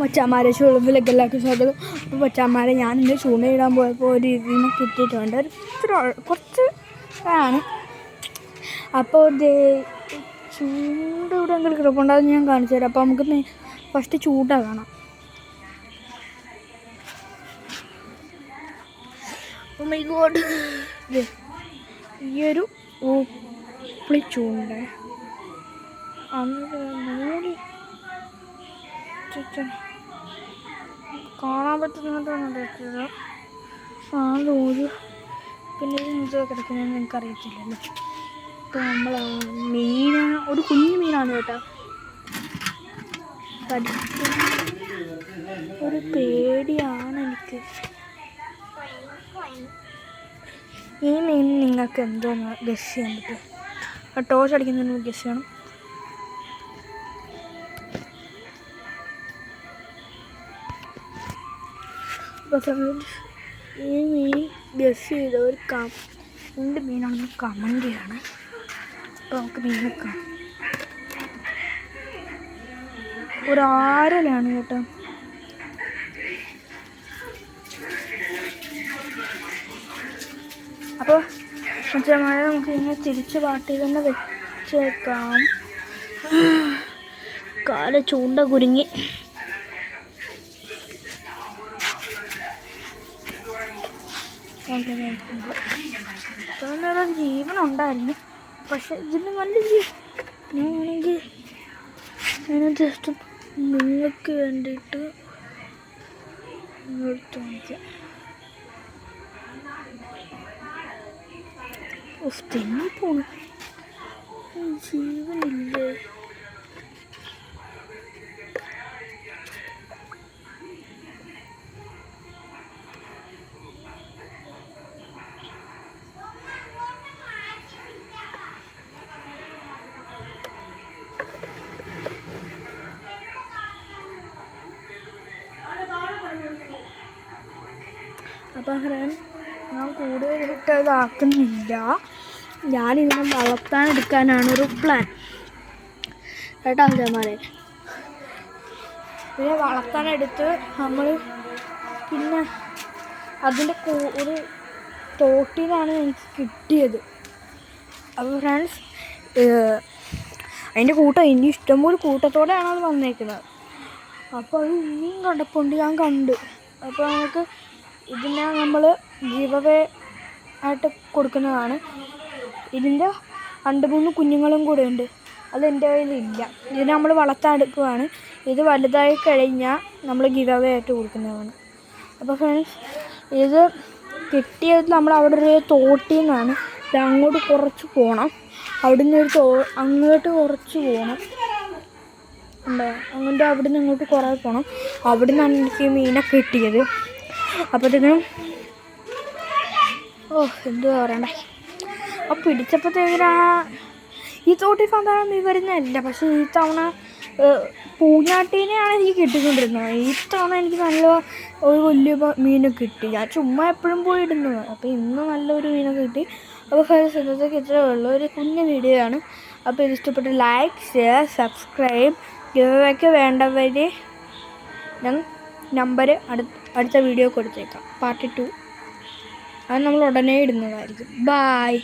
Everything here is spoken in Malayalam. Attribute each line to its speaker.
Speaker 1: മച്ചാന്മാരെ ചുളിവിലൊക്കെ എല്ലാവർക്കും സ്വാഗതം. അപ്പോൾ മച്ചാന്മാരെ ഞാനിന്ന് ചൂണ്ടയിടാൻ പോയപ്പോൾ ഒരു ഇതിനെ കിട്ടിയിട്ടുണ്ട്. കുറച്ച് ആണ്. അപ്പോൾ ചൂണ്ട ഇവിടെ എങ്കിലും കിടപ്പുണ്ട്, അത് ഞാൻ കാണിച്ചു തരാം. അപ്പോൾ നമുക്ക് ഫസ്റ്റ് ചൂണ്ട കാണാം. ഓ മൈ ഗോഡ്, ഈയൊരു ഊപ്പിളി ചൂണ്ട മൂടി കാണാൻ പറ്റുന്നതാണ്. ഒരു പിന്നെ ഇത് കിടക്കുന്നത് നിങ്ങൾക്ക് അറിയത്തില്ലല്ലോ. ഇപ്പം നമ്മൾ മീൻ ഒരു കുഞ്ഞു മീനാണ് കേട്ടോ. ഒരു പേടിയാണ് എനിക്ക്. ഈ മീൻ നിങ്ങൾക്ക് എന്തോന്ന് ഗസ് ചെയ്യാൻ പറ്റും? ടോർച്ച് അടിക്കുന്നതിന് ഗസ് ചെയ്യണം. ഈ മീൻ ഗസ് ചെയ്തവർ എന്ത് മീനാണെന്ന് കമൻറ്റ് ചെയ്യണം. അപ്പോൾ നമുക്ക് മീൻ കാണാം. ഒരാരലാണ് കേട്ടോ. അപ്പോൾ മഴ നമുക്ക് ഇങ്ങനെ തിരിച്ച് പാട്ടി തന്നെ വെച്ചേക്കാം. കാല ചൂണ്ട കുരുങ്ങി. നേരം ജീവനുണ്ടായിരുന്നു, പക്ഷെ ഇതിന് നല്ല ഞാനാണെങ്കിൽ ഞാൻ ജസ്റ്റ് നിങ്ങൾക്ക് വേണ്ടിയിട്ട് എടുത്തു നോക്കിയ തെന്നി പോണു. ജീവനില്ലേ? അപ്പം ഞാൻ കൂടുതലിട്ട് ഇതാക്കുന്നില്ല. ഞാനിതിനെ വളർത്താനെടുക്കാനാണ് ഒരു പ്ലാൻ കേട്ടോ അഞ്ചന്മാരെ. ഇതിനെ വളർത്താനെടുത്ത് നമ്മൾ പിന്നെ അതിൻ്റെ ഒരു തോട്ടിലാണ് എനിക്ക് കിട്ടിയത്. അപ്പോൾ ഫ്രണ്ട്സ്, അതിൻ്റെ കൂട്ടം ഇനി ഇഷ്ടംപോലെ കൂട്ടത്തോടെയാണ് അത് വന്നേക്കുന്നത്. അപ്പോൾ അത് ഇനിയും കണ്ടപ്പോൾ ഞാൻ കണ്ട്. അപ്പോൾ നമുക്ക് ഇതിനെ നമ്മൾ ഗിവ് അവേ ആയിട്ട് കൊടുക്കുന്നതാണ്. ഇതിൻ്റെ 2-3 കുഞ്ഞുങ്ങളും കൂടെ ഉണ്ട്, അത് എൻ്റെ കയ്യിലില്ല. ഇതിനെ നമ്മൾ വളർത്താനെടുക്കുകയാണ്. ഇത് വലുതായി കഴിഞ്ഞാൽ നമ്മൾ ഗിവ് അവേ ആയിട്ട് കൊടുക്കുന്നതാണ്. അപ്പോൾ ഫ്രണ്ട്സ്, ഇത് കിട്ടിയത് നമ്മൾ അവിടെ ഒരു തോട്ടിൽ നിന്നാണ്. ഇത് അങ്ങോട്ട് കുറച്ച് പോകണം. അവിടെ നിന്ന് അങ്ങോട്ട് കുറച്ച് പോകണം. ഉണ്ടോ? അങ്ങോട്ട് അവിടെ നിന്ന് ഇങ്ങോട്ട് കുറേ പോകണം. അവിടെ നിന്നാണ് എനിക്ക് മീനെ കിട്ടിയത്. അപ്പോഴത്തേക്കും എന്തുവാ പറയണ്ടേ, അപ്പോൾ പിടിച്ചപ്പോഴത്തേക്കിനാ ഈ തോട്ടിൽ സാധാരണ വരുന്നതല്ല. പക്ഷേ ഈ തവണ പൂഞ്ഞാട്ടീനെയാണ് എനിക്ക് കിട്ടിക്കൊണ്ടിരുന്നത്. ഈ തവണ എനിക്ക് നല്ല ഒരു വലിയ മീനെ കിട്ടി. ഞാൻ ചുമ്മാ എപ്പോഴും പോയിടുന്നത്. അപ്പോൾ ഇന്ന് നല്ലൊരു മീനൊക്കെ കിട്ടി. അപ്പോൾ ഫ്രണ്ട്സ്, ഇന്നത്തേക്ക് ഇത്രയേ ഉള്ളൂ. ഒരു കുഞ്ഞു വീഡിയോ ആണ്. അപ്പോൾ ഇത് ഇഷ്ടപ്പെട്ട് ലൈക്ക്, ഷെയർ, സബ്സ്ക്രൈബ്. ഇവയൊക്കെ വേണ്ടവർ ഞാൻ നമ്പർ അടുത്ത വീഡിയോ കൊടുത്തേക്കാം, പാർട്ട് 2. അത് നമ്മൾ ഉടനെ ഇടുന്നതായിരിക്കും. ബായ്.